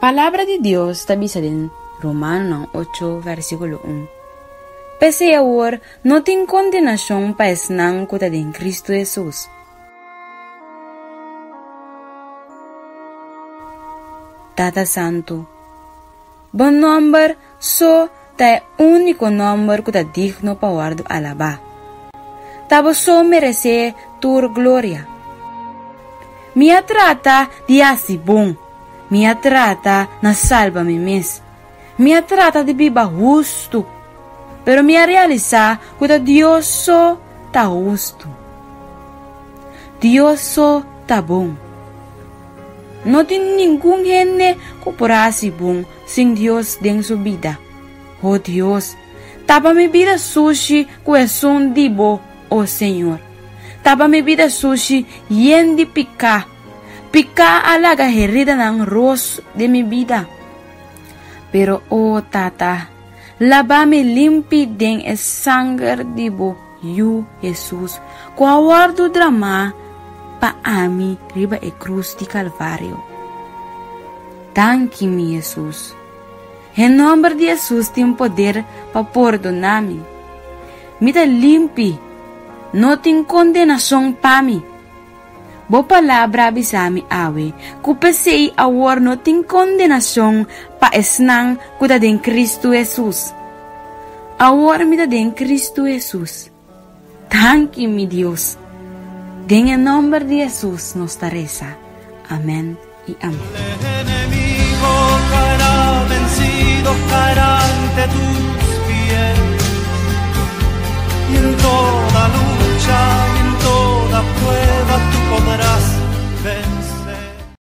Palabra de Dios está bisa din Romano 8, versículo 1. Pese ahora no tem condenação para esnan kuta din Cristo Jesus. Tata Santo, bom número só é único número que está digno para guardo alabar. Tabo só merece tua glória. Minha trata de assim bom. Minha trata na salva me mes. Minha trata de viva justo. Pero minha realiza que Deus só tá justo. Deus só tá bom. Não tem nenhum gente que porá ser bom sem Deus dentro sua vida. Oh Deus, tapa minha vida sushi que é som de bo, oh Senhor. Tapa minha vida sushi yen de picar. Picar alaga herida ng rosto de minha vida. Pero oh Tata, lava-me limpi den es sangue de bo, you Jesus. Guardo drama pa ami riba e cruz de Calvário. Thank you, Jesus. Em nome de Jesus tem poder para perdonar-me. Me dá limpi. Não tem condenação para mim. Boa palavra avisa-me awe. Que pensei agora não tem condenação para esnan que em Cristo Jesus. Agora me dá em Cristo Jesus. Thank you, Deus. En el nombre de Jesús nos reza. Amén y amén. El enemigo caerá vencido, caerá ante tus pies. Y en toda lucha